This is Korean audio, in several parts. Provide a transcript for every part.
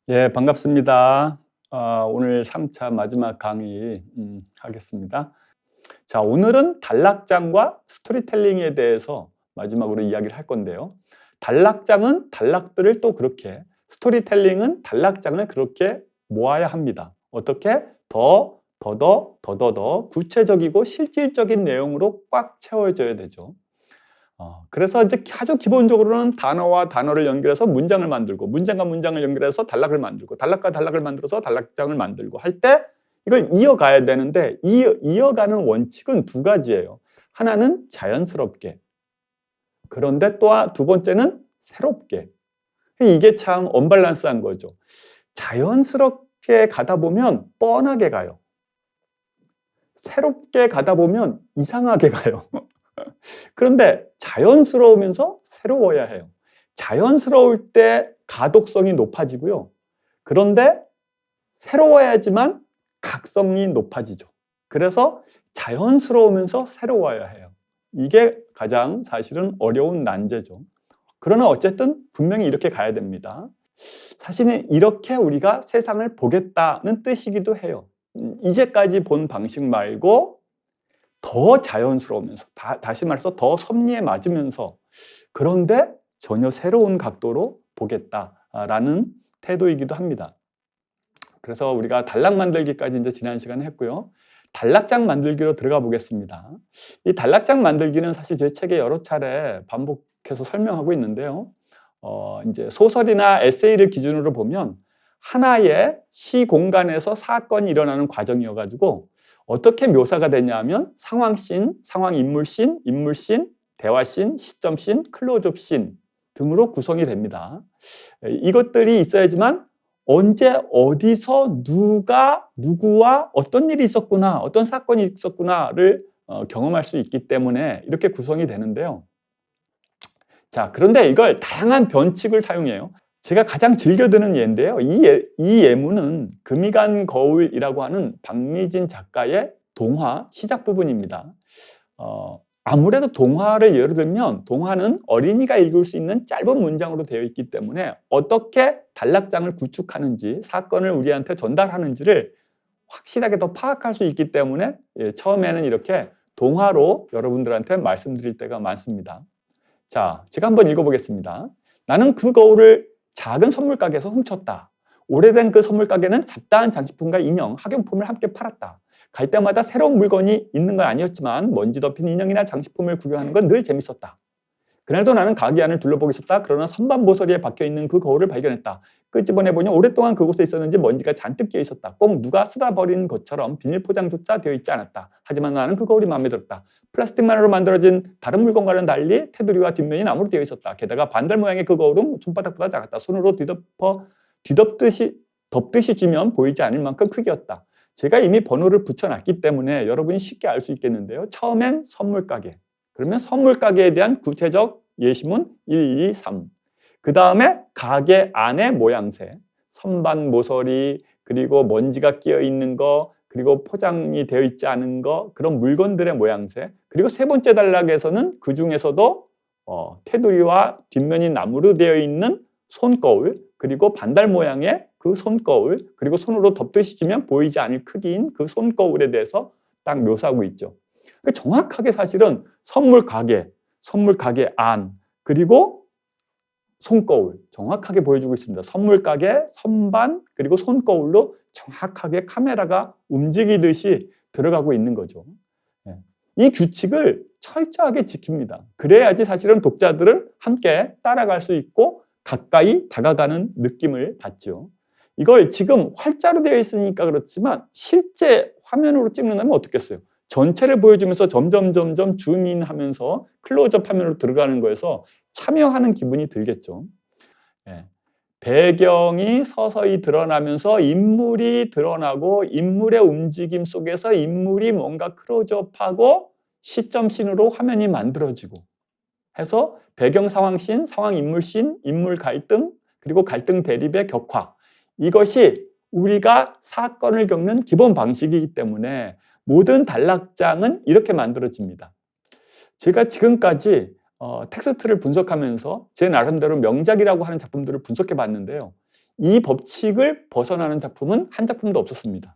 예, 반갑습니다. 오늘 3차 마지막 강의 하겠습니다. 자, 오늘은 단락장과 스토리텔링에 대해서 마지막으로 이야기를 할 건데요. 단락장은 단락들을 또 그렇게, 스토리텔링은 단락장을 그렇게 모아야 합니다. 어떻게? 더더더 구체적이고 실질적인 내용으로 꽉 채워져야 되죠. 그래서 이제 아주 기본적으로는 단어와 단어를 연결해서 문장을 만들고, 문장과 문장을 연결해서 단락을 만들고, 단락과 단락을 만들어서 단락장을 만들고 할 때 이걸 이어가야 되는데, 이어가는 원칙은 두 가지예요. 하나는 자연스럽게, 그런데 또 두 번째는 새롭게. 이게 참 언밸런스한 거죠. 자연스럽게 가다 보면 뻔하게 가요. 새롭게 가다 보면 이상하게 가요. 그런데 자연스러우면서 새로워야 해요. 자연스러울 때 가독성이 높아지고요. 그런데 새로워야지만 각성이 높아지죠. 그래서 자연스러우면서 새로워야 해요. 이게 가장 사실은 어려운 난제죠. 그러나 어쨌든 분명히 이렇게 가야 됩니다. 사실은 이렇게 우리가 세상을 보겠다는 뜻이기도 해요. 이제까지 본 방식 말고 더 자연스러우면서, 다시 말해서 더 섭리에 맞으면서, 그런데 전혀 새로운 각도로 보겠다라는 태도이기도 합니다. 그래서 우리가 단락 만들기까지 이제 지난 시간에 했고요. 단락장 만들기로 들어가 보겠습니다. 이 단락장 만들기는 사실 제 책에 여러 차례 반복해서 설명하고 있는데요. 이제 소설이나 에세이를 기준으로 보면 하나의 시 공간에서 사건이 일어나는 과정이어가지고 어떻게 묘사가 되냐면 상황씬, 상황인물씬, 인물씬, 대화씬, 시점씬, 클로즈업씬 등으로 구성이 됩니다. 이것들이 있어야지만 언제 어디서 누가 누구와 어떤 일이 있었구나, 어떤 사건이 있었구나를 경험할 수 있기 때문에 이렇게 구성이 되는데요. 자, 그런데 이걸 다양한 변칙을 사용해요. 제가 가장 즐겨 드는 예인데요. 이 예문은 금이 간 거울이라고 하는 박미진 작가의 동화 시작 부분입니다. 아무래도 동화를 예로 들면 동화는 어린이가 읽을 수 있는 짧은 문장으로 되어 있기 때문에 어떻게 단락장을 구축하는지, 사건을 우리한테 전달하는지를 확실하게 더 파악할 수 있기 때문에 처음에는 이렇게 동화로 여러분들한테 말씀드릴 때가 많습니다. 자, 제가 한번 읽어보겠습니다. 나는 그 거울을 작은 선물 가게에서 훔쳤다. 오래된 그 선물 가게는 잡다한 장식품과 인형, 학용품을 함께 팔았다. 갈 때마다 새로운 물건이 있는 건 아니었지만 먼지 덮인 인형이나 장식품을 구경하는 건 늘 재밌었다. 그날도 나는 가게 안을 둘러보고 있었다. 그러나 선반 모서리에 박혀있는 그 거울을 발견했다. 끄집어내보니 오랫동안 그곳에 있었는지 먼지가 잔뜩 끼어 있었다. 꼭 누가 쓰다 버린 것처럼 비닐 포장조차 되어 있지 않았다. 하지만 나는 그 거울이 마음에 들었다. 플라스틱만으로 만들어진 다른 물건과는 달리 테두리와 뒷면이 나무로 되어 있었다. 게다가 반달 모양의 그 거울은 손바닥보다 작았다. 손으로 덮듯이 쥐면 보이지 않을 만큼 크기였다. 제가 이미 번호를 붙여놨기 때문에 여러분이 쉽게 알 수 있겠는데요. 처음엔 선물 가게. 그러면 선물 가게에 대한 구체적 예시문 1, 2, 3. 그 다음에 가게 안의 모양새, 선반 모서리, 그리고 먼지가 끼어 있는 거, 그리고 포장이 되어 있지 않은 거, 그런 물건들의 모양새. 그리고 세 번째 단락에서는 그 중에서도 테두리와 뒷면이 나무로 되어 있는 손거울, 그리고 반달 모양의 그 손거울, 그리고 손으로 덮듯이 쥐면 보이지 않을 크기인 그 손거울에 대해서 딱 묘사하고 있죠. 정확하게 사실은 선물 가게 안, 그리고 손거울 정확하게 보여주고 있습니다. 선물 가게, 선반, 그리고 손거울로 정확하게 카메라가 움직이듯이 들어가고 있는 거죠. 이 규칙을 철저하게 지킵니다. 그래야지 사실은 독자들은 함께 따라갈 수 있고 가까이 다가가는 느낌을 받죠. 이걸 지금 활자로 되어 있으니까 그렇지만 실제 화면으로 찍는다면 어떻겠어요? 전체를 보여주면서 점점 줌인하면서 클로즈업 화면으로 들어가는 거에서 참여하는 기분이 들겠죠. 예. 배경이 서서히 드러나면서 인물이 드러나고 인물의 움직임 속에서 인물이 뭔가 클로즈업하고 시점씬으로 화면이 만들어지고 해서 배경 상황씬, 상황 인물씬, 인물 갈등, 그리고 갈등 대립의 격화. 이것이 우리가 사건을 겪는 기본 방식이기 때문에 모든 단락장은 이렇게 만들어집니다. 제가 지금까지 텍스트를 분석하면서 제 나름대로 명작이라고 하는 작품들을 분석해 봤는데요. 이 법칙을 벗어나는 작품은 한 작품도 없었습니다.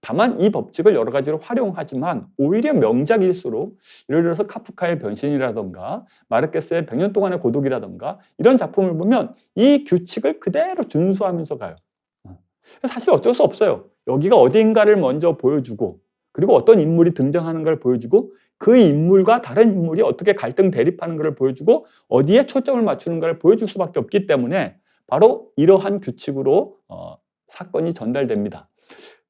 다만 이 법칙을 여러 가지로 활용하지만 오히려 명작일수록 예를 들어서 카프카의 변신이라던가 마르케스의 100년 동안의 고독이라던가 이런 작품을 보면 이 규칙을 그대로 준수하면서 가요. 사실 어쩔 수 없어요. 여기가 어딘가를 먼저 보여주고 그리고 어떤 인물이 등장하는 걸 보여주고 그 인물과 다른 인물이 어떻게 갈등 대립하는 걸 보여주고 어디에 초점을 맞추는 걸 보여줄 수밖에 없기 때문에 바로 이러한 규칙으로 사건이 전달됩니다.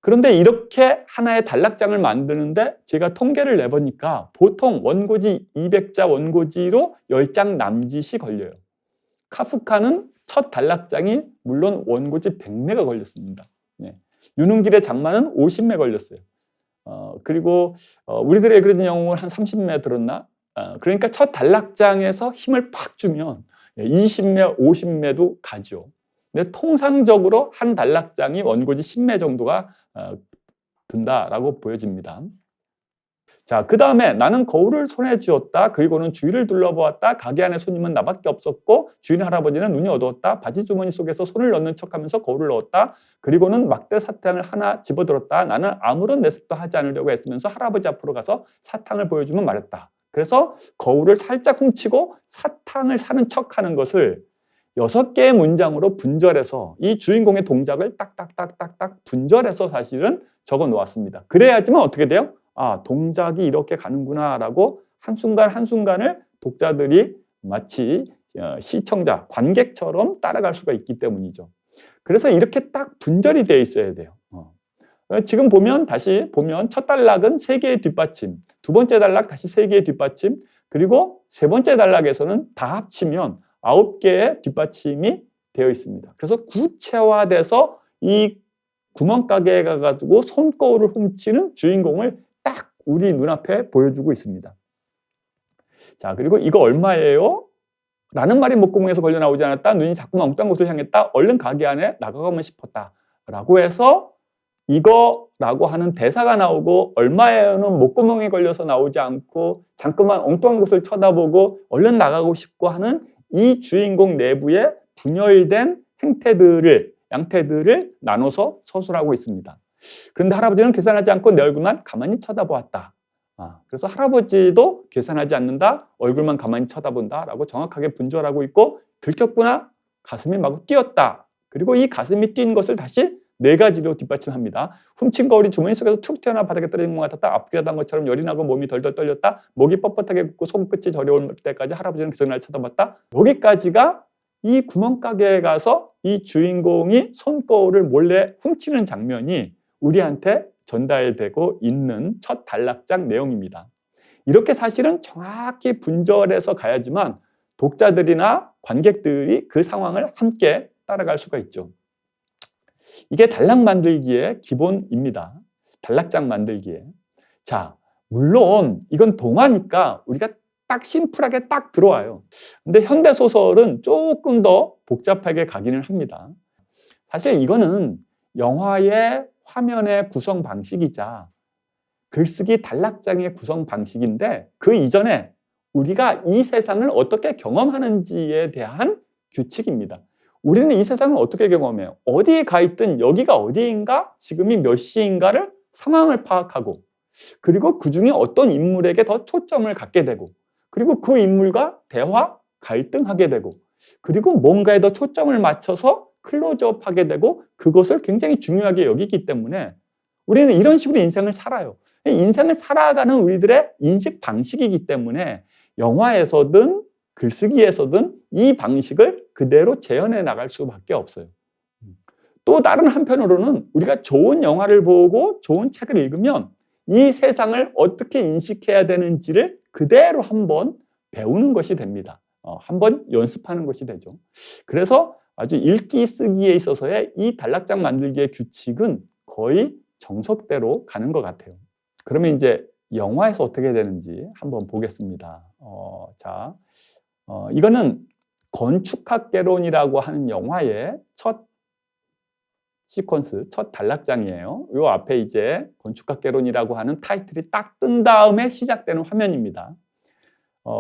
그런데 이렇게 하나의 단락장을 만드는데 제가 통계를 내보니까 보통 원고지 200자 원고지로 10장 남짓이 걸려요. 카프카는 첫 단락장이 물론 원고지 100매가 걸렸습니다. 윤은길의 장마는 50매 걸렸어요. 그리고 우리들의 그려진 영웅을 한 30매 들었나? 그러니까 첫 단락장에서 힘을 팍 주면 20매, 50매도 가죠. 근데 통상적으로 한 단락장이 원고지 10매 정도가 든다라고 보여집니다. 자, 그 다음에 나는 거울을 손에 쥐었다. 그리고는 주위를 둘러보았다. 가게 안에 손님은 나밖에 없었고 주인 할아버지는 눈이 어두웠다. 바지 주머니 속에서 손을 넣는 척하면서 거울을 넣었다. 그리고는 막대 사탕을 하나 집어들었다. 나는 아무런 내색도 하지 않으려고 애쓰면서 할아버지 앞으로 가서 사탕을 보여주면 말했다. 그래서 거울을 살짝 훔치고 사탕을 사는 척하는 것을 6개의 문장으로 분절해서 이 주인공의 동작을 딱딱딱딱딱 분절해서 사실은 적어 놓았습니다. 그래야지만 어떻게 돼요? 아, 동작이 이렇게 가는구나 라고 한순간 한순간을 독자들이 마치 시청자, 관객처럼 따라갈 수가 있기 때문이죠. 그래서 이렇게 딱 분절이 되어 있어야 돼요. 지금 다시 보면 첫 단락은 3개의 뒷받침, 두 번째 단락 다시 3개의 뒷받침, 그리고 세 번째 단락에서는 다 합치면 9개의 뒷받침이 되어 있습니다. 그래서 구체화돼서 이 구멍가게에 가가지고 손거울을 훔치는 주인공을 딱 우리 눈앞에 보여주고 있습니다. 자, 그리고 이거 얼마예요? 라는 말이 목구멍에서 걸려 나오지 않았다. 눈이 자꾸만 엉뚱한 곳을 향했다. 얼른 가게 안에 나가고만 싶었다. 라고 해서 이거라고 하는 대사가 나오고 얼마예요는 목구멍에 걸려서 나오지 않고 잠깐만 엉뚱한 곳을 쳐다보고 얼른 나가고 싶고 하는 이 주인공 내부의 분열된 양태들을 나눠서 서술하고 있습니다. 그런데 할아버지는 계산하지 않고 내 얼굴만 가만히 쳐다보았다. 그래서 할아버지도 계산하지 않는다, 얼굴만 가만히 쳐다본다 라고 정확하게 분절하고 있고 들켰구나, 가슴이 마구 뛰었다. 그리고 이 가슴이 뛴 것을 다시 4가지로 뒷받침합니다. 훔친 거울이 주머니 속에서 툭 튀어나와 바닥에 떨어진 것 같았다. 아프게 한 것처럼 열이 나고 몸이 덜덜 떨렸다. 목이 뻣뻣하게 굳고 손끝이 저려올 때까지 할아버지는 계속 날 쳐다봤다. 여기까지가 이 구멍가게에 가서 이 주인공이 손거울을 몰래 훔치는 장면이 우리한테 전달되고 있는 첫 단락장 내용입니다. 이렇게 사실은 정확히 분절해서 가야지만 독자들이나 관객들이 그 상황을 함께 따라갈 수가 있죠. 이게 단락 만들기의 기본입니다. 단락장 만들기에. 자, 물론 이건 동화니까 우리가 딱 심플하게 딱 들어와요. 근데 현대소설은 조금 더 복잡하게 가기는 합니다. 사실 이거는 영화의 화면의 구성 방식이자 글쓰기 단락장의 구성 방식인데 그 이전에 우리가 이 세상을 어떻게 경험하는지에 대한 규칙입니다. 우리는 이 세상을 어떻게 경험해요? 어디에 가 있든 여기가 어디인가, 지금이 몇 시인가를 상황을 파악하고 그리고 그중에 어떤 인물에게 더 초점을 갖게 되고 그리고 그 인물과 대화, 갈등하게 되고 그리고 뭔가에 더 초점을 맞춰서 클로즈업하게 되고 그것을 굉장히 중요하게 여기기 때문에 우리는 이런 식으로 인생을 살아요. 인생을 살아가는 우리들의 인식 방식이기 때문에 영화에서든 글쓰기에서든 이 방식을 그대로 재현해 나갈 수밖에 없어요. 또 다른 한편으로는 우리가 좋은 영화를 보고 좋은 책을 읽으면 이 세상을 어떻게 인식해야 되는지를 그대로 한번 배우는 것이 됩니다. 한번 연습하는 것이 되죠. 그래서 아주 읽기 쓰기에 있어서의 이 단락장 만들기의 규칙은 거의 정석대로 가는 것 같아요. 그러면 이제 영화에서 어떻게 되는지 한번 보겠습니다. 이거는 건축학개론이라고 하는 영화의 첫 시퀀스, 첫 단락장이에요. 이 앞에 이제 건축학개론이라고 하는 타이틀이 딱 뜬 다음에 시작되는 화면입니다.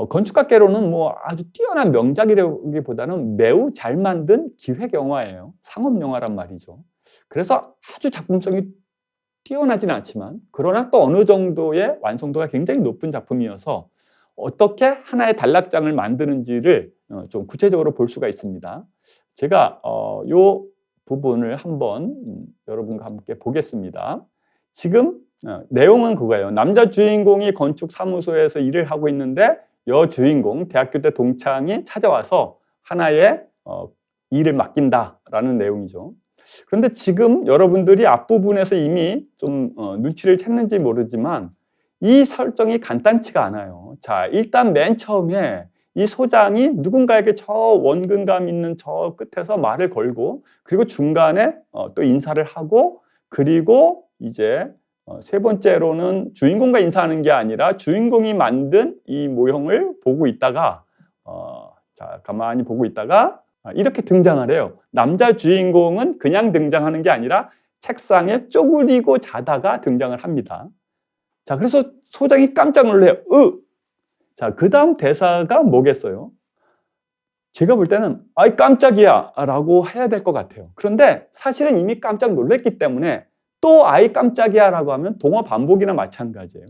건축학계로는 뭐 아주 뛰어난 명작이라기보다는 매우 잘 만든 기획 영화예요. 상업 영화란 말이죠. 그래서 아주 작품성이 뛰어나진 않지만 그러나 또 어느 정도의 완성도가 굉장히 높은 작품이어서 어떻게 하나의 단락장을 만드는지를 좀 구체적으로 볼 수가 있습니다. 제가 요 부분을 한번 여러분과 함께 보겠습니다. 지금 내용은 그거예요. 남자 주인공이 건축 사무소에서 일을 하고 있는데 여주인공, 대학교 때 동창이 찾아와서 하나의 일을 맡긴다라는 내용이죠. 그런데 지금 여러분들이 앞부분에서 이미 좀 눈치를 챘는지 모르지만 이 설정이 간단치가 않아요. 자, 일단 맨 처음에 이 소장이 누군가에게 저 원근감 있는 저 끝에서 말을 걸고 그리고 중간에 또 인사를 하고 그리고 이제 세 번째로는 주인공과 인사하는 게 아니라 주인공이 만든 이 모형을 보고 있다가 자, 가만히 보고 있다가 이렇게 등장을 해요. 남자 주인공은 그냥 등장하는 게 아니라 책상에 쪼그리고 자다가 등장을 합니다. 자, 그래서 소장이 깜짝 놀래요. 자, 그 다음 대사가 뭐겠어요? 제가 볼 때는 아이 깜짝이야 라고 해야 될 것 같아요. 그런데 사실은 이미 깜짝 놀랐기 때문에 또 아이 깜짝이야 라고 하면 동어 반복이나 마찬가지예요.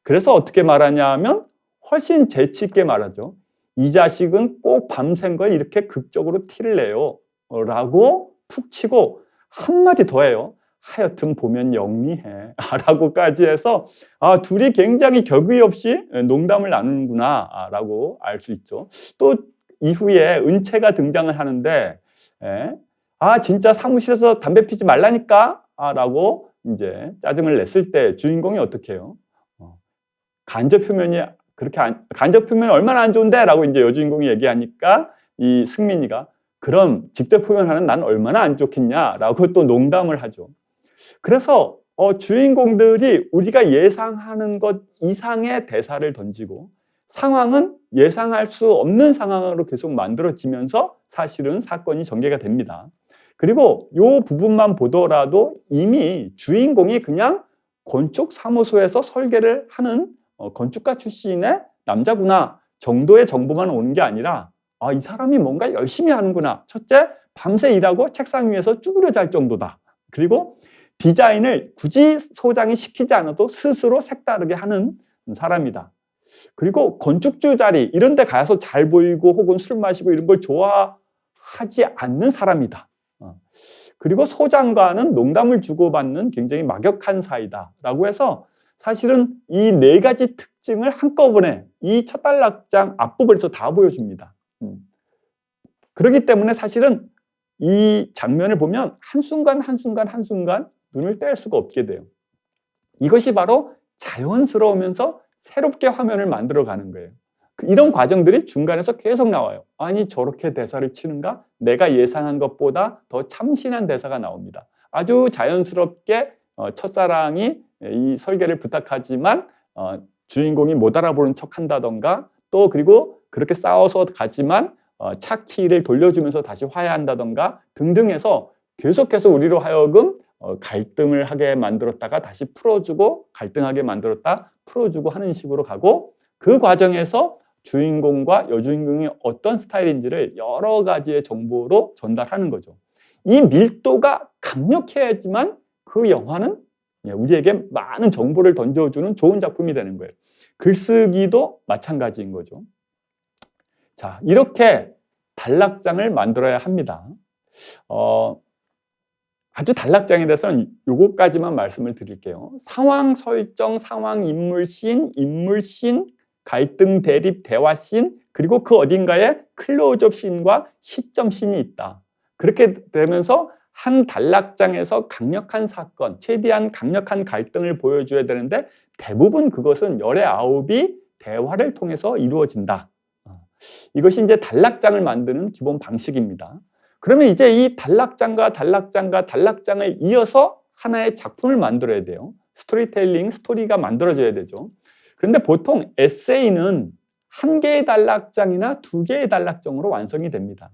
그래서 어떻게 말하냐 하면 훨씬 재치 있게 말하죠. 이 자식은 꼭 밤샌 걸 이렇게 극적으로 티를 내요 라고 툭 치고 한마디 더 해요. 하여튼 보면 영리해 라고까지 해서 둘이 굉장히 격의 없이 농담을 나누는구나 라고 알 수 있죠. 또 이후에 은채가 등장을 하는데 진짜 사무실에서 담배 피지 말라니까 라고 이제 짜증을 냈을 때 주인공이 어떻게 해요? 간접 표면이 간접 표면이 얼마나 안 좋은데 라고 이제 여주인공이 얘기하니까 이 승민이가 그럼 직접 표현하는 난 얼마나 안 좋겠냐 라고 또 농담을 하죠. 그래서 주인공들이 우리가 예상하는 것 이상의 대사를 던지고 상황은 예상할 수 없는 상황으로 계속 만들어지면서 사실은 사건이 전개가 됩니다. 그리고 이 부분만 보더라도 이미 주인공이 그냥 건축 사무소에서 설계를 하는 건축가 출신의 남자구나 정도의 정보만 오는 게 아니라 이 사람이 뭔가 열심히 하는구나. 첫째, 밤새 일하고 책상 위에서 쭈그려 잘 정도다. 그리고 디자인을 굳이 소장이 시키지 않아도 스스로 색다르게 하는 사람이다. 그리고 건축주 자리 이런 데 가서 잘 보이고 혹은 술 마시고 이런 걸 좋아하지 않는 사람이다. 그리고 소장과는 농담을 주고받는 굉장히 막역한 사이다 라고 해서 사실은 이 네 가지 특징을 한꺼번에 이 첫 단락장 앞부분에서 다 보여줍니다. 그렇기 때문에 사실은 이 장면을 보면 한순간 눈을 뗄 수가 없게 돼요. 이것이 바로 자연스러우면서 새롭게 화면을 만들어가는 거예요. 이런 과정들이 중간에서 계속 나와요. 아니 저렇게 대사를 치는가? 내가 예상한 것보다 더 참신한 대사가 나옵니다. 아주 자연스럽게 첫사랑이 이 설계를 부탁하지만 주인공이 못 알아보는 척 한다던가 또 그리고 그렇게 싸워서 가지만 차 키를 돌려주면서 다시 화해한다던가 등등 해서 계속해서 우리로 하여금 갈등을 하게 만들었다가 다시 풀어주고 갈등하게 만들었다 풀어주고 하는 식으로 가고 그 과정에서 주인공과 여주인공이 어떤 스타일인지를 여러 가지의 정보로 전달하는 거죠. 이 밀도가 강력해야지만 그 영화는 우리에게 많은 정보를 던져주는 좋은 작품이 되는 거예요. 글쓰기도 마찬가지인 거죠. 자, 이렇게 단락장을 만들어야 합니다. 아주 단락장에 대해서는 요거까지만 말씀을 드릴게요. 상황 설정, 상황 인물씬, 인물씬, 갈등 대립 대화씬, 그리고 그 어딘가에 클로즈업 씬과 시점씬이 있다. 그렇게 되면서 한 단락장에서 강력한 사건, 최대한 강력한 갈등을 보여줘야 되는데 대부분 그것은 열의 아홉이 대화를 통해서 이루어진다. 이것이 이제 단락장을 만드는 기본 방식입니다. 그러면 이제 이 단락장과 단락장을 이어서 하나의 작품을 만들어야 돼요. 스토리텔링, 스토리가 만들어져야 되죠. 그런데 보통 에세이는 한 개의 단락장이나 두 개의 단락장으로 완성이 됩니다.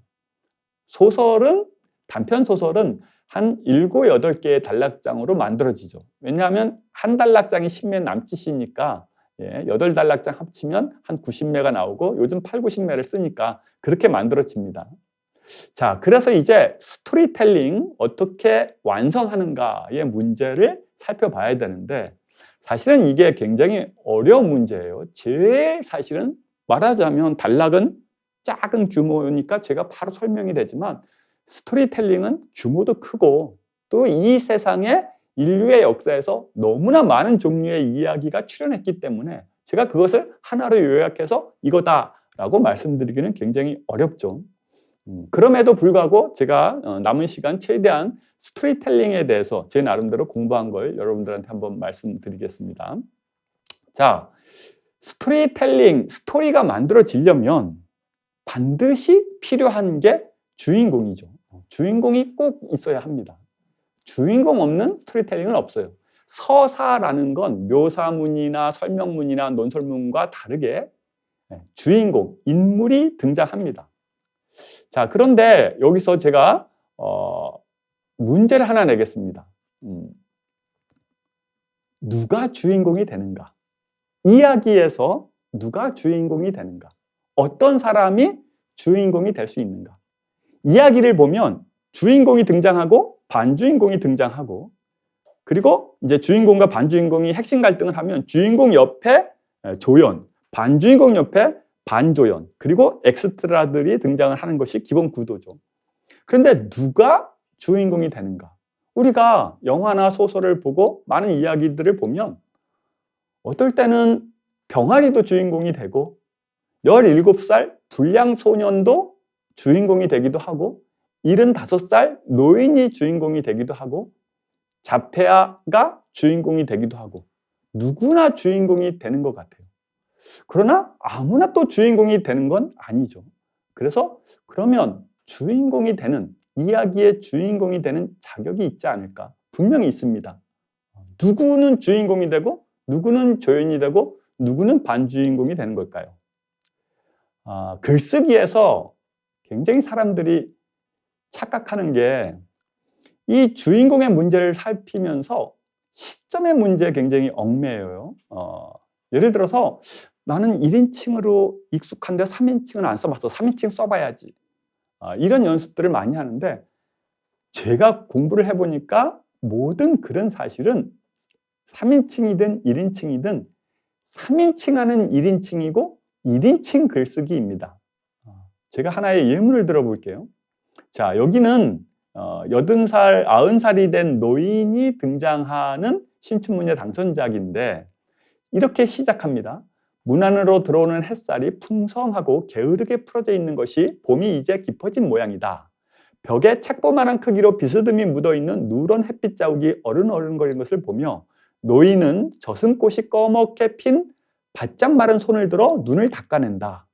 단편 소설은 한 7, 8개의 단락장으로 만들어지죠. 왜냐하면 한 단락장이 10면 남짓이니까 예, 8단락장 합치면 한 90매가 나오고 요즘 8, 90매를 쓰니까 그렇게 만들어집니다. 자, 그래서 이제 스토리텔링 어떻게 완성하는가의 문제를 살펴봐야 되는데 사실은 이게 굉장히 어려운 문제예요. 제일 사실은 말하자면 단락은 작은 규모니까 제가 바로 설명이 되지만 스토리텔링은 규모도 크고 또 이 세상에 인류의 역사에서 너무나 많은 종류의 이야기가 출현했기 때문에 제가 그것을 하나로 요약해서 이거다라고 말씀드리기는 굉장히 어렵죠. 그럼에도 불구하고 제가 남은 시간 최대한 스토리텔링에 대해서 제 나름대로 공부한 걸 여러분들한테 한번 말씀드리겠습니다. 자, 스토리텔링, 스토리가 만들어지려면 반드시 필요한 게 주인공이죠. 주인공이 꼭 있어야 합니다. 주인공 없는 스토리텔링은 없어요. 서사라는 건 묘사문이나 설명문이나 논설문과 다르게 주인공, 인물이 등장합니다. 자, 그런데 여기서 제가 문제를 하나 내겠습니다. 누가 주인공이 되는가? 이야기에서 누가 주인공이 되는가? 어떤 사람이 주인공이 될 수 있는가? 이야기를 보면 주인공이 등장하고 반주인공이 등장하고 그리고 이제 주인공과 반주인공이 핵심 갈등을 하면 주인공 옆에 조연, 반주인공 옆에 반조연, 그리고 엑스트라들이 등장을 하는 것이 기본 구도죠. 그런데 누가 주인공이 되는가? 우리가 영화나 소설을 보고 많은 이야기들을 보면 어떨 때는 병아리도 주인공이 되고 17살 불량 소년도 주인공이 되기도 하고 75살 노인이 주인공이 되기도 하고 자폐아가 주인공이 되기도 하고 누구나 주인공이 되는 것 같아요. 그러나 아무나 또 주인공이 되는 건 아니죠. 그래서 그러면 주인공이 되는, 이야기의 주인공이 되는 자격이 있지 않을까? 분명히 있습니다. 누구는 주인공이 되고 누구는 조연이 되고 누구는 반주인공이 되는 걸까요? 글쓰기에서 굉장히 사람들이 착각하는 게 이 주인공의 문제를 살피면서 시점의 문제에 굉장히 얽매여요. 예를 들어서 나는 1인칭으로 익숙한데 3인칭은 안 써봤어. 3인칭 써봐야지. 이런 연습들을 많이 하는데 제가 공부를 해보니까 모든 글은 사실은 3인칭이든 1인칭이든 3인칭하는 1인칭이고 1인칭 글쓰기입니다. 제가 하나의 예문을 들어볼게요. 자, 여기는 80살, 90살이 된 노인이 등장하는 신춘문예 당선작인데 이렇게 시작합니다. 문 안으로 들어오는 햇살이 풍성하고 게으르게 풀어져 있는 것이 봄이 이제 깊어진 모양이다. 벽에 책보만한 크기로 비스듬히 묻어있는 누런 햇빛 자국이 어른어른거리는 것을 보며 노인은 젖은 꽃이 꺼멓게 핀 바짝 마른 손을 들어 눈을 닦아낸다.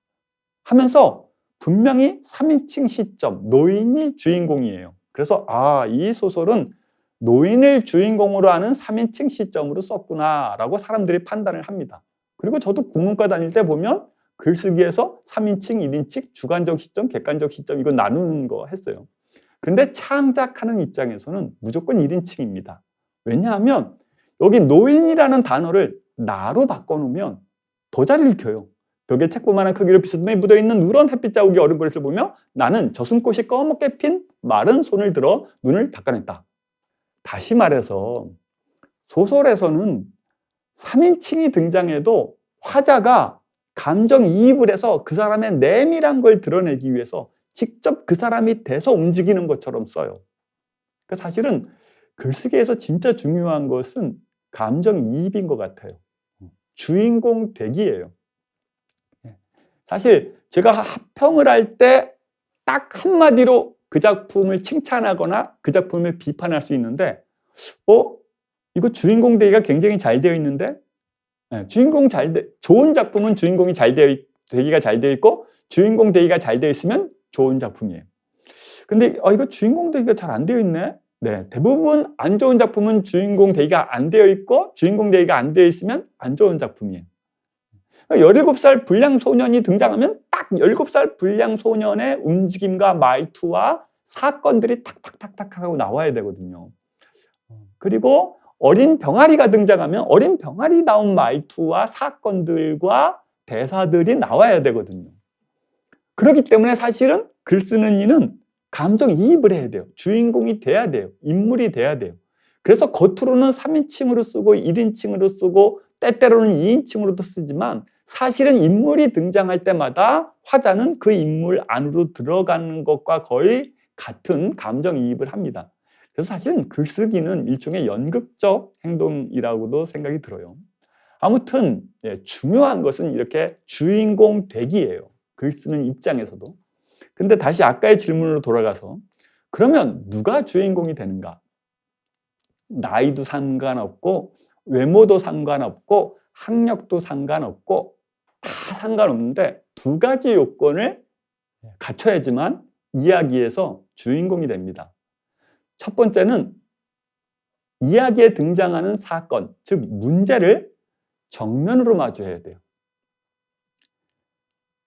하면서 분명히 3인칭 시점, 노인이 주인공이에요. 그래서 이 소설은 노인을 주인공으로 하는 3인칭 시점으로 썼구나라고 사람들이 판단을 합니다. 그리고 저도 국문과 다닐 때 보면 글쓰기에서 3인칭, 1인칭, 주관적 시점, 객관적 시점 이거 나누는 거 했어요. 그런데 창작하는 입장에서는 무조건 1인칭입니다. 왜냐하면 여기 노인이라는 단어를 나로 바꿔놓으면 더 잘 읽혀요. 벽에 책보만한 크기로 비스듬히 묻어있는 누런 햇빛 자국이 어른거릴 것을 보며 나는 젖은꽃이 꺼멓게 핀 마른 손을 들어 눈을 닦아냈다. 다시 말해서 소설에서는 3인칭이 등장해도 화자가 감정이입을 해서 그 사람의 내밀한 걸 드러내기 위해서 직접 그 사람이 돼서 움직이는 것처럼 써요. 그러니까 사실은 글쓰기에서 진짜 중요한 것은 감정이입인 것 같아요. 주인공 되기예요. 사실 제가 합평을 할 때 딱 한마디로 그 작품을 칭찬하거나 그 작품을 비판할 수 있는데 이거 주인공 되기가 굉장히 잘 되어 있는데 좋은 작품은 주인공이 되기가 잘 되어 있고 주인공 되기가 잘 되어 있으면 좋은 작품이에요. 근데 이거 주인공 되기가 잘 안 되어 있네. 네, 대부분 안 좋은 작품은 주인공 되기가 안 되어 있고 주인공 되기가 안 되어 있으면 안 좋은 작품이에요. 17살 불량 소년이 등장하면 딱 17살 불량 소년의 움직임과 말투와 사건들이 탁탁탁탁 하고 나와야 되거든요. 그리고 어린 병아리가 등장하면 어린 병아리 나온 말투와 사건들과 대사들이 나와야 되거든요. 그렇기 때문에 사실은 글 쓰는 이는 감정이입을 해야 돼요. 주인공이 돼야 돼요. 인물이 돼야 돼요. 그래서 겉으로는 3인칭으로 쓰고 1인칭으로 쓰고 때때로는 2인칭으로도 쓰지만 사실은 인물이 등장할 때마다 화자는 그 인물 안으로 들어가는 것과 거의 같은 감정이입을 합니다. 그래서 사실은 글쓰기는 일종의 연극적 행동이라고도 생각이 들어요. 아무튼 중요한 것은 이렇게 주인공 되기예요. 글 쓰는 입장에서도. 근데 다시 아까의 질문으로 돌아가서 그러면 누가 주인공이 되는가? 나이도 상관없고 외모도 상관없고 학력도 상관없고 다 상관없는데 두 가지 요건을 갖춰야지만 이야기에서 주인공이 됩니다. 첫 번째는 이야기에 등장하는 사건, 즉 문제를 정면으로 마주해야 돼요.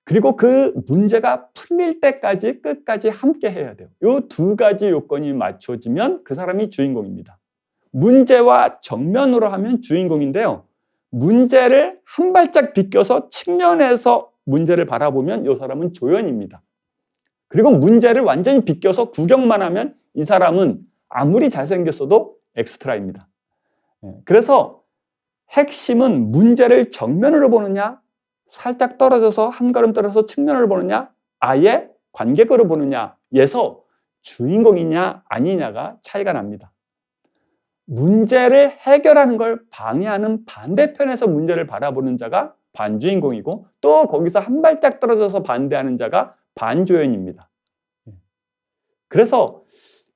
그리고 그 문제가 풀릴 때까지 끝까지 함께 해야 돼요. 이 두 가지 요건이 맞춰지면 그 사람이 주인공입니다. 문제와 정면으로 하면 주인공인데요. 문제를 한 발짝 비껴서 측면에서 문제를 바라보면 이 사람은 조연입니다. 그리고 문제를 완전히 비껴서 구경만 하면 이 사람은 아무리 잘생겼어도 엑스트라입니다. 그래서 핵심은 문제를 정면으로 보느냐, 살짝 떨어져서 한 걸음 떨어져서 측면으로 보느냐, 아예 관객으로 보느냐에서 주인공이냐 아니냐가 차이가 납니다. 문제를 해결하는 걸 방해하는 반대편에서 문제를 바라보는 자가 반주인공이고 또 거기서 한 발짝 떨어져서 반대하는 자가 반조연입니다. 그래서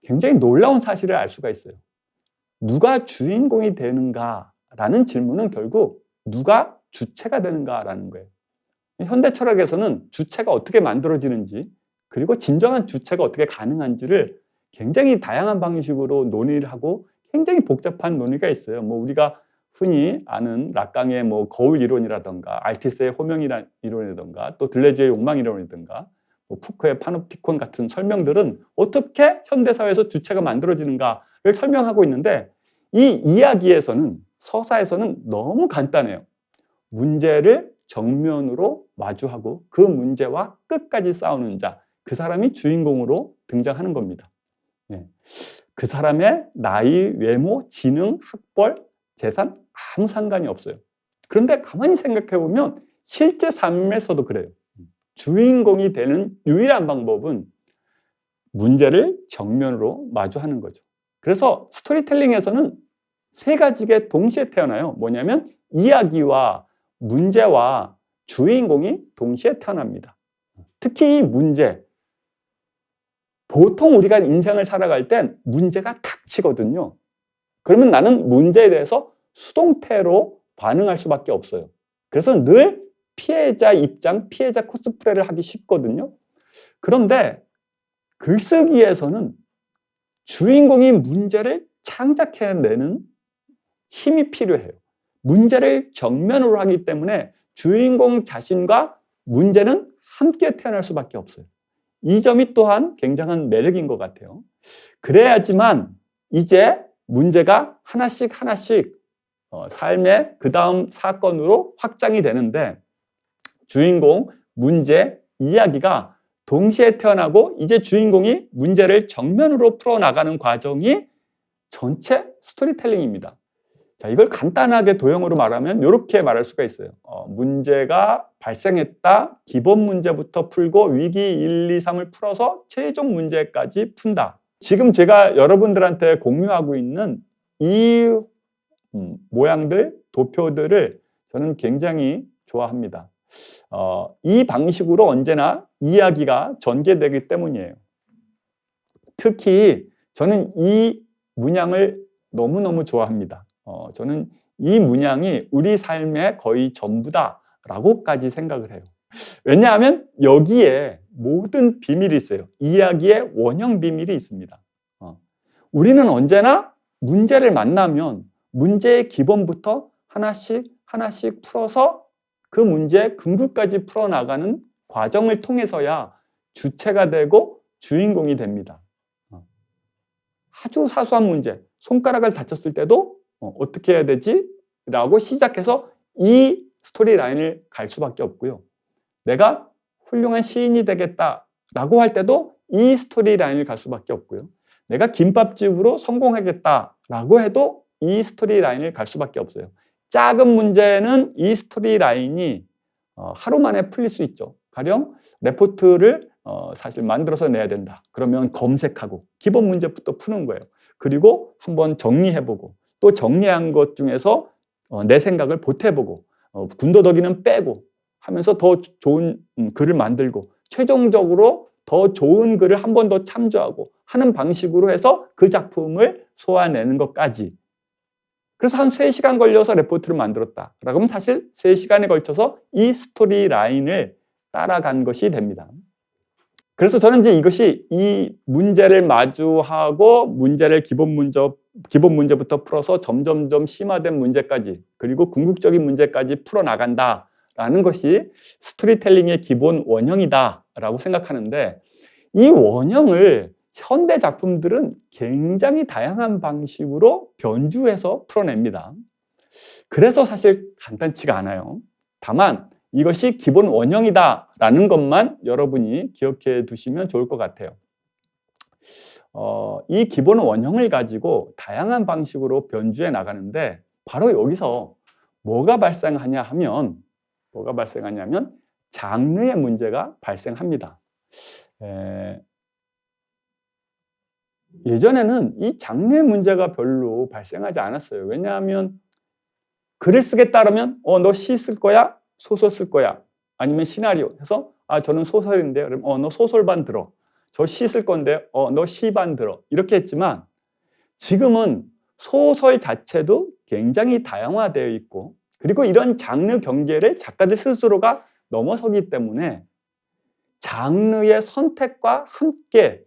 굉장히 놀라운 사실을 알 수가 있어요. 누가 주인공이 되는가라는 질문은 결국 누가 주체가 되는가라는 거예요. 현대 철학에서는 주체가 어떻게 만들어지는지 그리고 진정한 주체가 어떻게 가능한지를 굉장히 다양한 방식으로 논의를 하고 굉장히 복잡한 논의가 있어요. 우리가 흔히 아는 락강의 거울 이론이라든가 알티스의 호명 이론이라든가 또 들레즈의 욕망 이론이라든가 푸코의 파놉티콘 같은 설명들은 어떻게 현대사회에서 주체가 만들어지는가를 설명하고 있는데 이 이야기에서는 서사에서는 너무 간단해요. 문제를 정면으로 마주하고 그 문제와 끝까지 싸우는 자, 그 사람이 주인공으로 등장하는 겁니다. 그 사람의 나이, 외모, 지능, 학벌, 재산 아무 상관이 없어요. 그런데 가만히 생각해 보면 실제 삶에서도 그래요. 주인공이 되는 유일한 방법은 문제를 정면으로 마주하는 거죠. 그래서 스토리텔링에서는 세 가지가 동시에 태어나요. 뭐냐면 이야기와 문제와 주인공이 동시에 태어납니다. 특히 이 문제. 보통 우리가 인생을 살아갈 땐 문제가 닥치거든요. 그러면 나는 문제에 대해서 수동태로 반응할 수밖에 없어요. 그래서 늘 피해자 입장, 피해자 코스프레를 하기 쉽거든요. 그런데 글쓰기에서는 주인공이 문제를 창작해내는 힘이 필요해요. 문제를 정면으로 하기 때문에 주인공 자신과 문제는 함께 태어날 수밖에 없어요. 이 점이 또한 굉장한 매력인 것 같아요. 그래야지만 이제 문제가 하나씩 삶의 그 다음 사건으로 확장이 되는데 주인공, 문제, 이야기가 동시에 태어나고 이제 주인공이 문제를 정면으로 풀어나가는 과정이 전체 스토리텔링입니다. 자, 이걸 간단하게 도형으로 말하면 이렇게 말할 수가 있어요. 문제가 발생했다. 기본 문제부터 풀고 위기 1, 2, 3을 풀어서 최종 문제까지 푼다. 지금 제가 여러분들한테 공유하고 있는 이 모양들, 도표들을 저는 굉장히 좋아합니다. 이 방식으로 언제나 이야기가 전개되기 때문이에요. 특히 저는 이 문양을 너무너무 좋아합니다. 저는 이 문양이 우리 삶의 거의 전부다라고까지 생각을 해요. 왜냐하면 여기에 모든 비밀이 있어요. 이야기의 원형 비밀이 있습니다. 우리는 언제나 문제를 만나면 문제의 기본부터 하나씩 풀어서 그 문제의 근구까지 풀어나가는 과정을 통해서야 주체가 되고 주인공이 됩니다. 아주 사소한 문제, 손가락을 다쳤을 때도 어떻게 해야 되지? 라고 시작해서 이 스토리 라인을 갈 수밖에 없고요. 내가 훌륭한 시인이 되겠다라고 할 때도 이 스토리 라인을 갈 수밖에 없고요. 내가 김밥집으로 성공하겠다라고 해도 이 스토리 라인을 갈 수밖에 없어요. 작은 문제는 이 스토리 라인이 하루 만에 풀릴 수 있죠. 가령 레포트를 사실 만들어서 내야 된다. 그러면 검색하고 기본 문제부터 푸는 거예요. 그리고 한번 정리해보고 또 정리한 것 중에서 내 생각을 보태보고 군더더기는 빼고 하면서 더 좋은 글을 만들고 최종적으로 더 좋은 글을 한 번 더 참조하고 하는 방식으로 해서 그 작품을 소화내는 것까지. 그래서 한 3시간 걸려서 레포트를 만들었다. 그러면 사실 3시간에 걸쳐서 이 스토리 라인을 따라간 것이 됩니다. 그래서 저는 이제 이것이 이 문제를 마주하고 문제를 기본 문제부터 풀어서 점점점 심화된 문제까지 그리고 궁극적인 문제까지 풀어나간다라는 것이 스토리텔링의 기본 원형이다라고 생각하는데 이 원형을 현대 작품들은 굉장히 다양한 방식으로 변주해서 풀어냅니다. 그래서 사실 간단치가 않아요. 다만 이것이 기본 원형이다라는 것만 여러분이 기억해 두시면 좋을 것 같아요. 이 기본 원형을 가지고 다양한 방식으로 변주해 나가는데 바로 여기서 뭐가 발생하냐면 장르의 문제가 발생합니다. 예전에는 이 장르의 문제가 별로 발생하지 않았어요. 왜냐하면 글을 쓰겠다 그러면 너 시 쓸 거야? 소설 쓸 거야? 아니면 시나리오 해서 저는 소설인데 그럼 너 소설 반 들어. 저 시 쓸 건데 너 시 반 들어. 이렇게 했지만 지금은 소설 자체도 굉장히 다양화되어 있고 그리고 이런 장르 경계를 작가들 스스로가 넘어서기 때문에 장르의 선택과 함께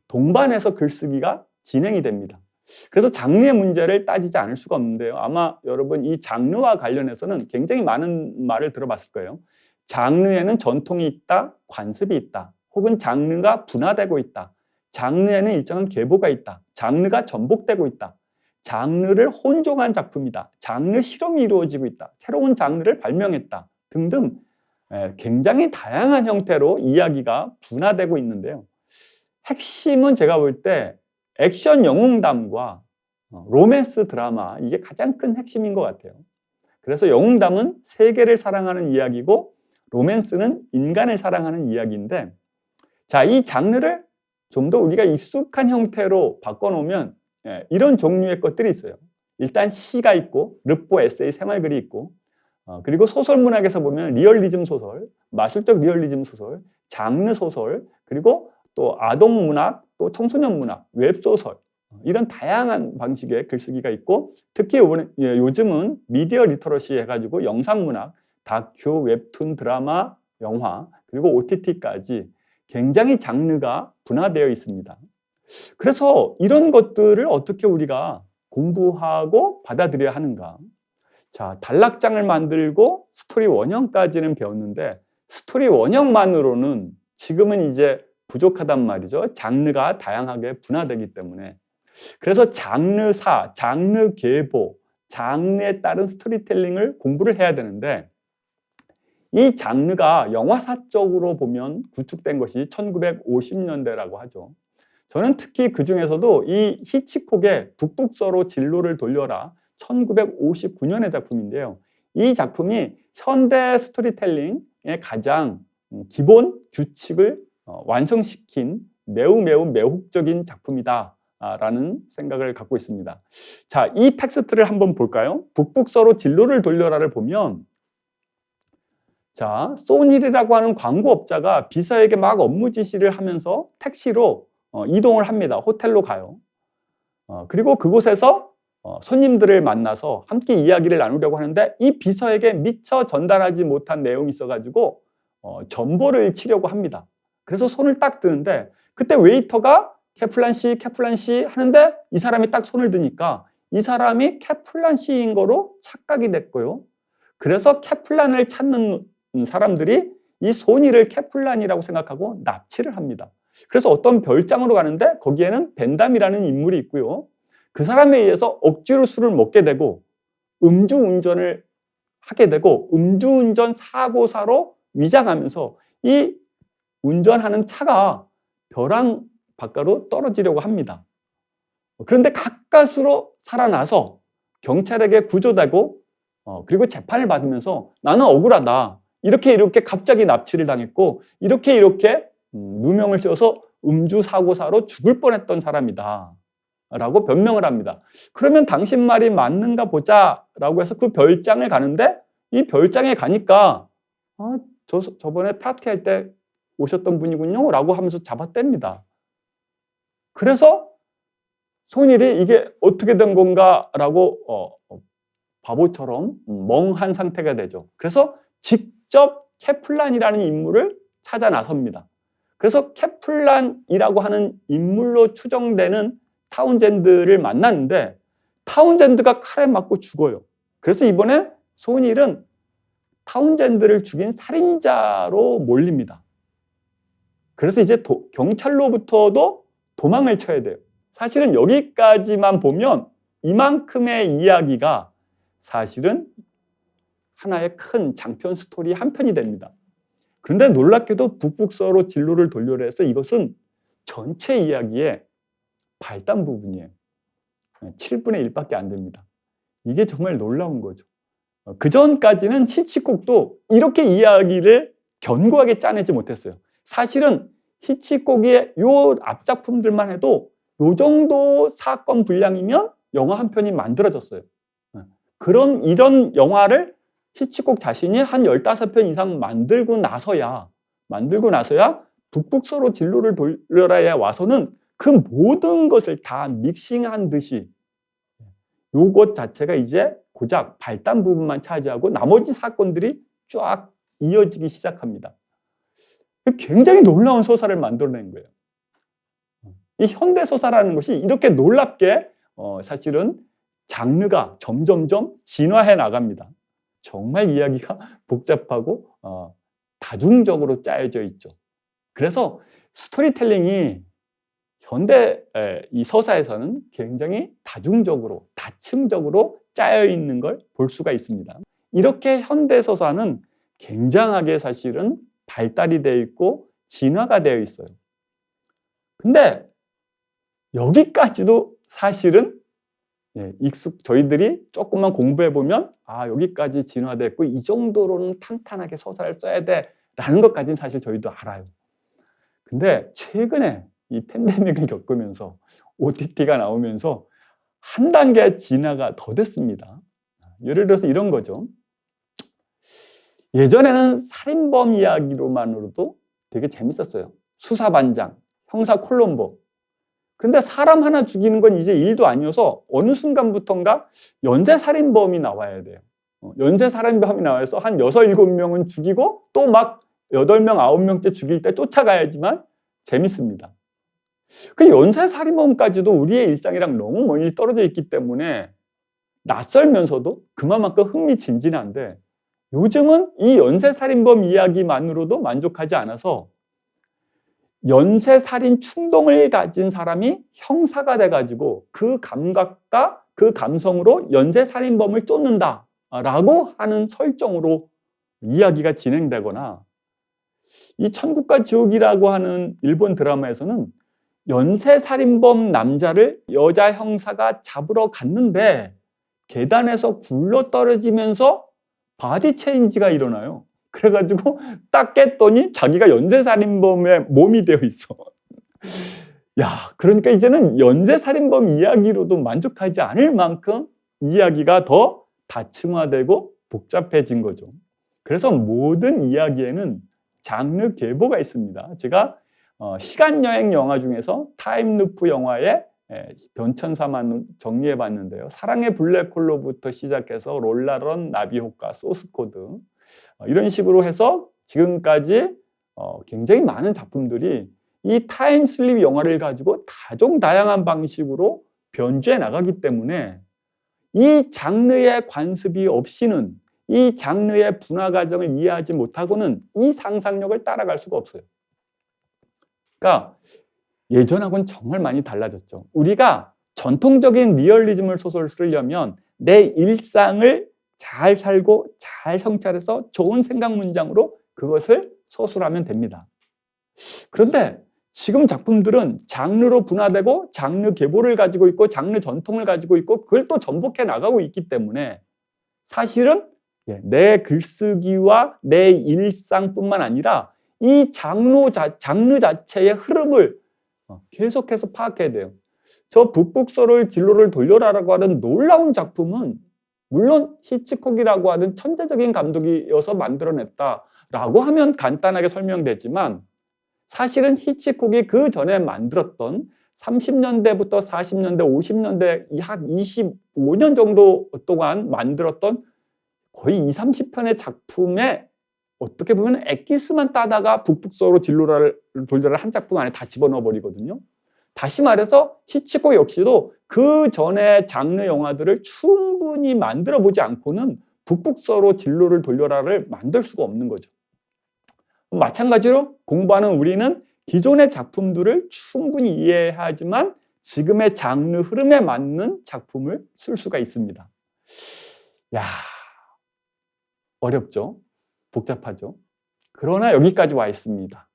동반해서 글쓰기가 진행이 됩니다. 그래서 장르의 문제를 따지지 않을 수가 없는데요. 아마 여러분 이 장르와 관련해서는 굉장히 많은 말을 들어봤을 거예요. 장르에는 전통이 있다, 관습이 있다. 혹은 장르가 분화되고 있다. 장르에는 일정한 계보가 있다. 장르가 전복되고 있다. 장르를 혼종한 작품이다. 장르 실험이 이루어지고 있다. 새로운 장르를 발명했다. 등등 굉장히 다양한 형태로 이야기가 분화되고 있는데요. 핵심은 제가 볼 때 액션 영웅담과 로맨스 드라마 이게 가장 큰 핵심인 것 같아요. 그래서 영웅담은 세계를 사랑하는 이야기고 로맨스는 인간을 사랑하는 이야기인데 자, 이 장르를 좀 더 우리가 익숙한 형태로 바꿔놓으면 이런 종류의 것들이 있어요. 일단 시가 있고 르포 에세이 생활글이 있고 그리고 소설 문학에서 보면 리얼리즘 소설, 마술적 리얼리즘 소설, 장르 소설 그리고 또 아동 문학, 또 청소년 문학, 웹소설 이런 다양한 방식의 글쓰기가 있고 특히 요즘은 미디어 리터러시 해가지고 영상 문학, 다큐, 웹툰, 드라마, 영화 그리고 OTT까지 굉장히 장르가 분화되어 있습니다. 그래서 이런 것들을 어떻게 우리가 공부하고 받아들여야 하는가? 자, 단락장을 만들고 스토리 원형까지는 배웠는데 스토리 원형만으로는 지금은 이제 부족하단 말이죠. 장르가 다양하게 분화되기 때문에. 그래서 장르사, 장르 계보, 장르에 따른 스토리텔링을 공부를 해야 되는데 이 장르가 영화사적으로 보면 구축된 것이 1950년대라고 하죠. 저는 특히 그 중에서도 이 히치콕의 북북서로 진로를 돌려라 1959년의 작품인데요. 이 작품이 현대 스토리텔링의 가장 기본 규칙을 완성시킨 매우 매혹적인 작품이다 라는 생각을 갖고 있습니다. 자, 이 텍스트를 한번 볼까요? 북북서로 진로를 돌려라를 보면 자, 소닐이라고 하는 광고업자가 비서에게 막 업무 지시를 하면서 택시로 이동을 합니다. 호텔로 가요. 그리고 그곳에서 손님들을 만나서 함께 이야기를 나누려고 하는데 이 비서에게 미처 전달하지 못한 내용이 있어가지고 전보를 치려고 합니다. 그래서 손을 딱 드는데 그때 웨이터가 캐플란 씨 하는데 이 사람이 딱 손을 드니까 이 사람이 캐플란 씨인 거로 착각이 됐고요. 그래서 캐플란을 찾는 사람들이 이 소니를 캐플란이라고 생각하고 납치를 합니다. 그래서 어떤 별장으로 가는데 거기에는 벤담이라는 인물이 있고요. 그 사람에 의해서 억지로 술을 먹게 되고 음주운전을 하게 되고 음주운전 사고사로 위장하면서 이 운전하는 차가 벼랑 바깥으로 떨어지려고 합니다. 그런데 가까스로 살아나서 경찰에게 구조되고 그리고 재판을 받으면서 나는 억울하다. 이렇게 갑자기 납치를 당했고 이렇게 누명을 씌워서 음주사고사로 죽을 뻔했던 사람이다 라고 변명을 합니다. 그러면 당신 말이 맞는가 보자 라고 해서 그 별장을 가는데 이 별장에 가니까 저번에 파티할 때 오셨던 분이군요 라고 하면서 잡아뗍니다. 그래서 손일이 이게 어떻게 된 건가 라고 바보처럼 멍한 상태가 되죠. 그래서 직접 케플란이라는 인물을 찾아 나섭니다. 그래서 케플란이라고 하는 인물로 추정되는 타운젠드를 만났는데 타운젠드가 칼에 맞고 죽어요. 그래서 이번에 손일은 타운젠드를 죽인 살인자로 몰립니다. 그래서 이제 경찰로부터도 도망을 쳐야 돼요. 사실은 여기까지만 보면 이만큼의 이야기가 사실은 하나의 큰 장편 스토리 한 편이 됩니다. 그런데 놀랍게도 북북서로 진로를 돌려라 해서 이것은 전체 이야기의 발단 부분이에요. 7분의 1밖에 안 됩니다. 이게 정말 놀라운 거죠. 그 전까지는 히치콕도 이렇게 이야기를 견고하게 짜내지 못했어요. 사실은 히치콕의 요 앞작품들만 해도 요 정도 사건 분량이면 영화 한 편이 만들어졌어요. 이런 영화를 히치콕 자신이 한 15편 이상 만들고 나서야 북북서로 진로를 돌려라에 와서는 그 모든 것을 다 믹싱한 듯이 요것 자체가 이제 고작 발단 부분만 차지하고 나머지 사건들이 쫙 이어지기 시작합니다. 굉장히 놀라운 서사를 만들어낸 거예요. 이 현대서사라는 것이 이렇게 놀랍게 사실은 장르가 점점점 진화해 나갑니다. 정말 이야기가 복잡하고 다중적으로 짜여져 있죠. 그래서 스토리텔링이 현대 이 서사에서는 굉장히 다중적으로, 다층적으로 짜여 있는 걸 볼 수가 있습니다. 이렇게 현대 서사는 굉장하게 사실은 발달이 되어 있고 진화가 되어 있어요. 근데 여기까지도 사실은 저희들이 조금만 공부해 보면 여기까지 진화됐고 이 정도로는 탄탄하게 서사를 써야 돼라는 것까지는 사실 저희도 알아요. 근데 최근에 이 팬데믹을 겪으면서 OTT가 나오면서 한 단계 진화가 더 됐습니다. 예를 들어서 이런 거죠. 예전에는 살인범 이야기로만으로도 되게 재밌었어요. 수사반장, 형사 콜럼보. 근데 사람 하나 죽이는 건 이제 일도 아니어서 어느 순간부터인가 연쇄살인범이 나와야 돼요. 연쇄살인범이 나와서 한 6, 7명은 죽이고 또 막 8명, 9명째 죽일 때 쫓아가야지만 재밌습니다. 그 연쇄살인범까지도 우리의 일상이랑 너무 멀리 떨어져 있기 때문에 낯설면서도 그만큼 흥미진진한데 요즘은 이 연쇄살인범 이야기만으로도 만족하지 않아서 연쇄살인 충동을 가진 사람이 형사가 돼가지고 그 감각과 그 감성으로 연쇄살인범을 쫓는다라고 하는 설정으로 이야기가 진행되거나 이 천국과 지옥이라고 하는 일본 드라마에서는 연쇄살인범 남자를 여자 형사가 잡으러 갔는데 계단에서 굴러 떨어지면서 바디 체인지가 일어나요. 그래가지고 딱 깼더니 자기가 연쇄살인범의 몸이 되어 있어. 야, 그러니까 이제는 연쇄살인범 이야기로도 만족하지 않을 만큼 이야기가 더 다층화되고 복잡해진 거죠. 그래서 모든 이야기에는 장르 계보가 있습니다. 제가 시간여행 영화 중에서 타임루프 영화의 변천사만 정리해 봤는데요. 사랑의 블랙홀로부터 시작해서 롤라런, 나비효과, 소스코드 이런 식으로 해서 지금까지 굉장히 많은 작품들이 이 타임슬립 영화를 가지고 다종다양한 방식으로 변주해 나가기 때문에 이 장르의 관습이 없이는 이 장르의 분화 과정을 이해하지 못하고는 이 상상력을 따라갈 수가 없어요. 그러니까 예전하고는 정말 많이 달라졌죠. 우리가 전통적인 리얼리즘을 소설을 쓰려면 내 일상을 잘 살고 잘 성찰해서 좋은 생각 문장으로 그것을 서술하면 됩니다. 그런데 지금 작품들은 장르로 분화되고 장르 계보를 가지고 있고 장르 전통을 가지고 있고 그걸 또 전복해 나가고 있기 때문에 사실은 내 글쓰기와 내 일상뿐만 아니라 이 장르 자체의 흐름을 계속해서 파악해야 돼요. 저 북북서를 진로를 돌려라라고 하는 놀라운 작품은 물론 히치콕이라고 하는 천재적인 감독이어서 만들어냈다라고 하면 간단하게 설명되지만 사실은 히치콕이 그 전에 만들었던 30년대부터 40년대, 50년대 한 25년 정도 동안 만들었던 거의 20, 30편의 작품에 어떻게 보면 엑기스만 따다가 북북서로 진로를 돌려라 한 작품 안에 다 집어넣어 버리거든요. 다시 말해서 히치콕 역시도 그 전에 장르 영화들을 충분히 만들어 보지 않고는 북북서로 진로를 돌려라를 만들 수가 없는 거죠. 마찬가지로 공부하는 우리는 기존의 작품들을 충분히 이해하지만 지금의 장르 흐름에 맞는 작품을 쓸 수가 있습니다. 야, 어렵죠? 복잡하죠? 그러나 여기까지 와 있습니다.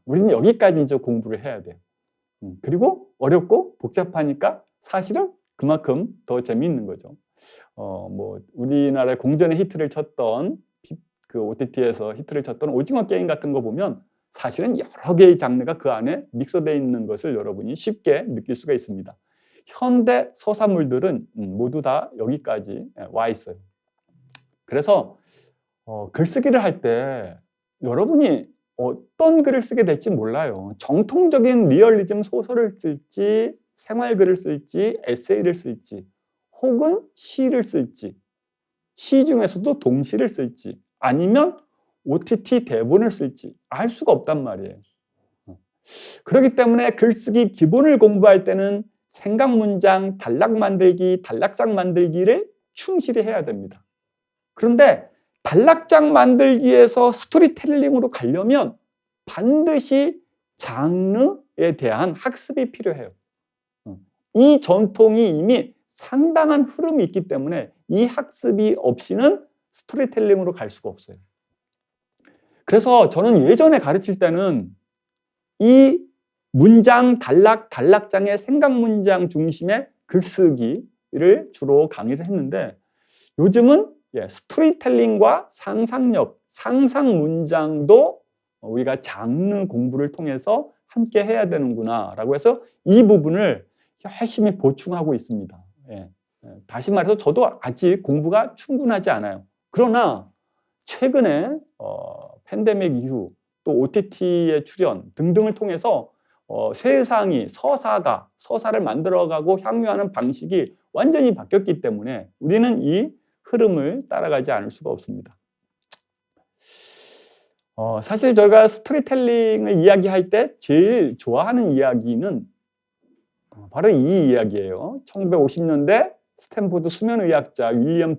우리는 여기까지 이제 공부를 해야 돼요. 그리고 어렵고 복잡하니까 사실은 그만큼 더 재미있는 거죠. 우리나라의 공전의 히트를 쳤던 그 OTT에서 히트를 쳤던 오징어 게임 같은 거 보면 사실은 여러 개의 장르가 그 안에 믹서되어 있는 것을 여러분이 쉽게 느낄 수가 있습니다. 현대 서사물들은 모두 다 여기까지 와 있어요. 그래서 글쓰기를 할 때 여러분이 어떤 글을 쓰게 될지 몰라요. 정통적인 리얼리즘 소설을 쓸지, 생활글을 쓸지, 에세이를 쓸지, 혹은 시를 쓸지, 시 중에서도 동시를 쓸지, 아니면 OTT 대본을 쓸지 알 수가 없단 말이에요. 그렇기 때문에 글쓰기 기본을 공부할 때는 생각 문장, 단락 만들기, 단락장 만들기를 충실히 해야 됩니다. 그런데 단락장 만들기에서 스토리텔링으로 가려면 반드시 장르에 대한 학습이 필요해요. 이 전통이 이미 상당한 흐름이 있기 때문에 이 학습이 없이는 스토리텔링으로 갈 수가 없어요. 그래서 저는 예전에 가르칠 때는 이 문장, 단락장의 생각 문장 중심의 글쓰기를 주로 강의를 했는데 요즘은 스토리텔링과 상상력, 상상 문장도 우리가 장르 공부를 통해서 함께 해야 되는구나라고 해서 이 부분을 열심히 보충하고 있습니다. 다시 말해서 저도 아직 공부가 충분하지 않아요. 그러나 최근에 팬데믹 이후 또 OTT의 출연 등등을 통해서 세상이 서사를 만들어가고 향유하는 방식이 완전히 바뀌었기 때문에 우리는 이 흐름을 따라가지 않을 수가 없습니다. 사실 제가 스토리텔링을 이야기할 때 제일 좋아하는 이야기는 바로 이 이야기예요. 1950년대 스탠포드 수면의학자 윌리엄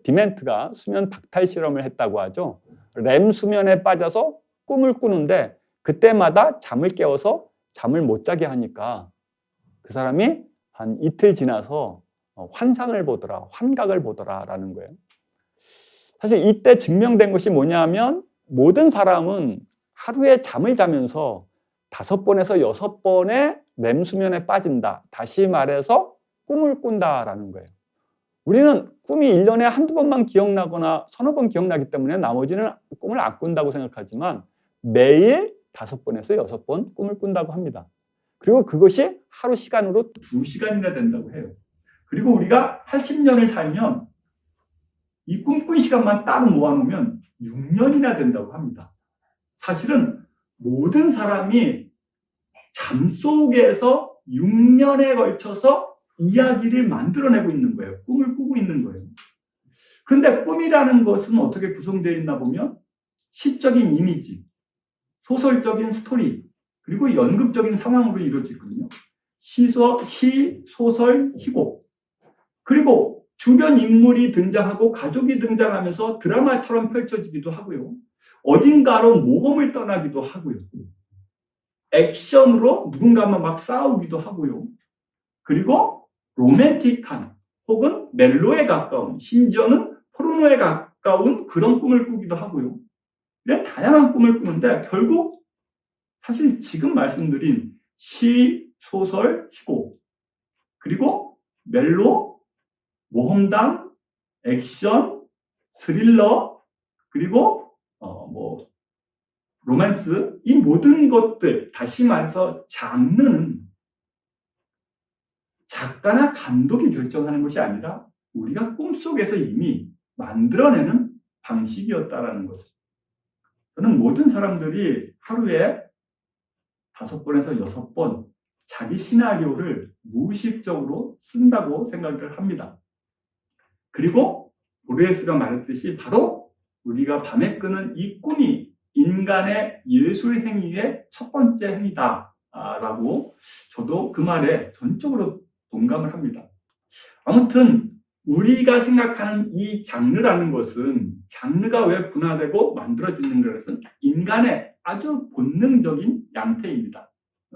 디멘트가 수면 박탈 실험을 했다고 하죠. 렘 수면에 빠져서 꿈을 꾸는데 그때마다 잠을 깨워서 잠을 못 자게 하니까 그 사람이 한 이틀 지나서 환상을 보더라, 환각을 보더라라는 거예요. 사실 이때 증명된 것이 뭐냐면 모든 사람은 하루에 잠을 자면서 5번에서 6번의 렘 수면에 빠진다. 다시 말해서 꿈을 꾼다라는 거예요. 우리는 꿈이 1년에 한두 번만 기억나거나 서너 번 기억나기 때문에 나머지는 꿈을 안 꾼다고 생각하지만 매일 5번에서 6번 꿈을 꾼다고 합니다. 그리고 그것이 하루 시간으로 2시간이나 된다고 해요. 그리고 우리가 80년을 살면 이 꿈꾼 시간만 딱 모아놓으면 6년이나 된다고 합니다. 사실은 모든 사람이 잠 속에서 6년에 걸쳐서 이야기를 만들어내고 있는 거예요. 꿈을 꾸고 있는 거예요. 그런데 꿈이라는 것은 어떻게 구성되어 있나 보면 시적인 이미지, 소설적인 스토리, 그리고 연극적인 상황으로 이루어지거든요. 시, 소설, 희곡. 그리고 주변 인물이 등장하고 가족이 등장하면서 드라마처럼 펼쳐지기도 하고요. 어딘가로 모험을 떠나기도 하고요. 액션으로 누군가만 막 싸우기도 하고요. 그리고 로맨틱한 혹은 멜로에 가까운, 심지어는 포르노에 가까운 그런 꿈을 꾸기도 하고요. 이런 다양한 꿈을 꾸는데 결국 사실 지금 말씀드린 시, 소설, 희곡, 그리고 멜로, 모험담, 액션, 스릴러, 그리고 로맨스, 이 모든 것들, 다시 말해서 장르는 작가나 감독이 결정하는 것이 아니라 우리가 꿈속에서 이미 만들어내는 방식이었다라는 거죠. 저는 모든 사람들이 하루에 5번에서 6번 자기 시나리오를 무의식적으로 쓴다고 생각을 합니다. 그리고 보르헤스가 말했듯이 바로 우리가 밤에 꾸는 이 꿈이 인간의 예술 행위의 첫 번째 행위다라고 저도 그 말에 전적으로 동감을 합니다. 아무튼 우리가 생각하는 이 장르라는 것은, 장르가 왜 분화되고 만들어지는 것은 인간의 아주 본능적인 양태입니다.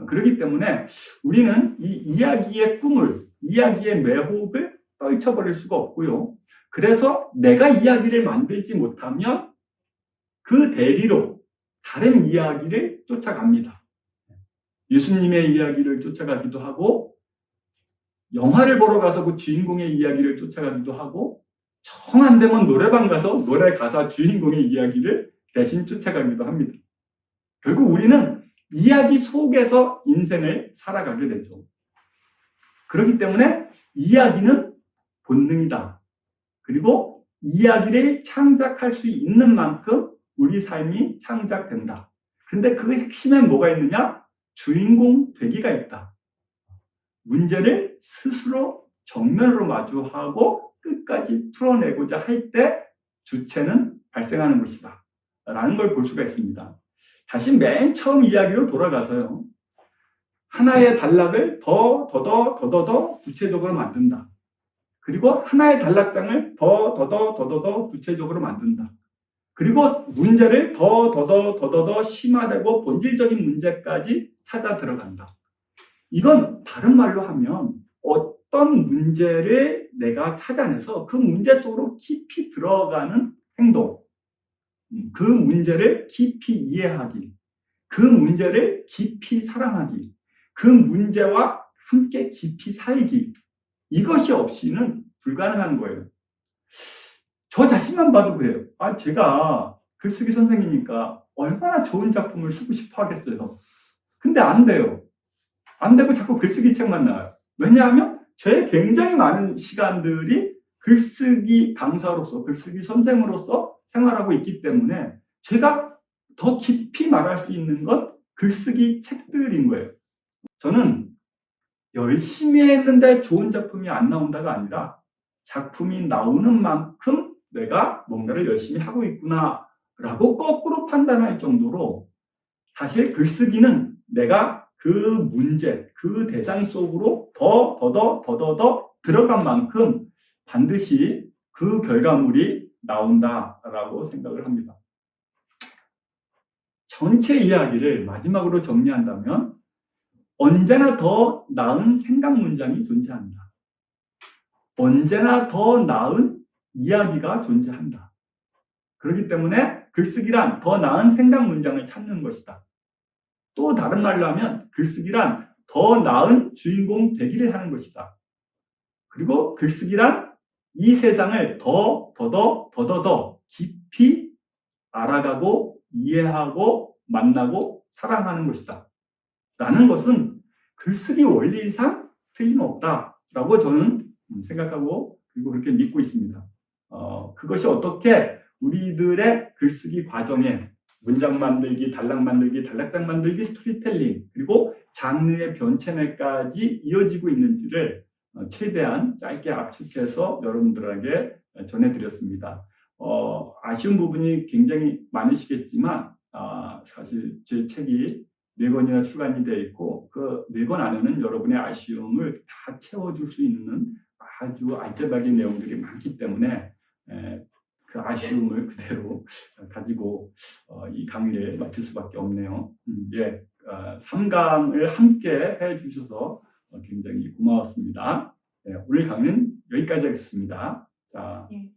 그렇기 때문에 우리는 이 이야기의 꿈을, 이야기의 매혹을 떨쳐버릴 수가 없고요. 그래서 내가 이야기를 만들지 못하면 그 대리로 다른 이야기를 쫓아갑니다. 예수님의 이야기를 쫓아가기도 하고, 영화를 보러 가서 그 주인공의 이야기를 쫓아가기도 하고, 정 안 되면 노래방 가서 노래 가사 주인공의 이야기를 대신 쫓아가기도 합니다. 결국 우리는 이야기 속에서 인생을 살아가게 되죠. 그렇기 때문에 이야기는 본능이다. 그리고 이야기를 창작할 수 있는 만큼 우리 삶이 창작된다. 그런데 그 핵심에 뭐가 있느냐? 주인공 되기가 있다. 문제를 스스로 정면으로 마주하고 끝까지 풀어내고자 할 때 주체는 발생하는 것이다 라는 걸 볼 수가 있습니다. 다시 맨 처음 이야기로 돌아가서요. 하나의 단락을 더더 구체적으로 만든다. 그리고 하나의 단락장을 더더 구체적으로 만든다. 그리고 문제를 더더 심화되고 본질적인 문제까지 찾아 들어간다. 이건 다른 말로 하면 어떤 문제를 내가 찾아내서 그 문제 속으로 깊이 들어가는 행동, 그 문제를 깊이 이해하기, 그 문제를 깊이 사랑하기, 그 문제와 함께 깊이 살기, 이것이 없이는 불가능한 거예요. 저 자신만 봐도 그래요. 제가 글쓰기 선생이니까 얼마나 좋은 작품을 쓰고 싶어 하겠어요. 근데 안 돼요. 안 되고 자꾸 글쓰기 책만 나와요. 왜냐하면 제 굉장히 많은 시간들이 글쓰기 강사로서, 글쓰기 선생으로서 생활하고 있기 때문에 제가 더 깊이 말할 수 있는 건 글쓰기 책들인 거예요. 저는 열심히 했는데 좋은 작품이 안 나온다가 아니라 작품이 나오는 만큼 내가 뭔가를 열심히 하고 있구나 라고 거꾸로 판단할 정도로, 사실 글쓰기는 내가 그 문제, 그 대상 속으로 더더 들어간 만큼 반드시 그 결과물이 나온다라고 생각을 합니다. 전체 이야기를 마지막으로 정리한다면 언제나 더 나은 생각 문장이 존재한다. 언제나 더 나은 이야기가 존재한다. 그렇기 때문에 글쓰기란 더 나은 생각 문장을 찾는 것이다. 또 다른 말로 하면 글쓰기란 더 나은 주인공 되기를 하는 것이다. 그리고 글쓰기란 이 세상을 더더 깊이 알아가고 이해하고 만나고 사랑하는 것이다 라는 것은 글쓰기 원리상 틀림없다라고 저는 생각하고, 그리고 그렇게 믿고 있습니다. 그것이 어떻게 우리들의 글쓰기 과정에 문장 만들기, 단락 만들기, 단락장 만들기, 스토리텔링, 그리고 장르의 변迁에까지 이어지고 있는지를 최대한 짧게 압축해서 여러분들에게 전해드렸습니다. 아쉬운 부분이 굉장히 많으시겠지만 사실 제 책이 4권이나 출간이 되어 있고 그 4권 안에는 여러분의 아쉬움을 다 채워줄 수 있는 아주 알짜배기 내용들이 많기 때문에 그 아쉬움을 그대로 가지고 이 강의를 마칠 수밖에 없네요. 3강을 함께 해주셔서 굉장히 고마웠습니다. 네, 오늘 강의는 여기까지 하겠습니다. 자, 예.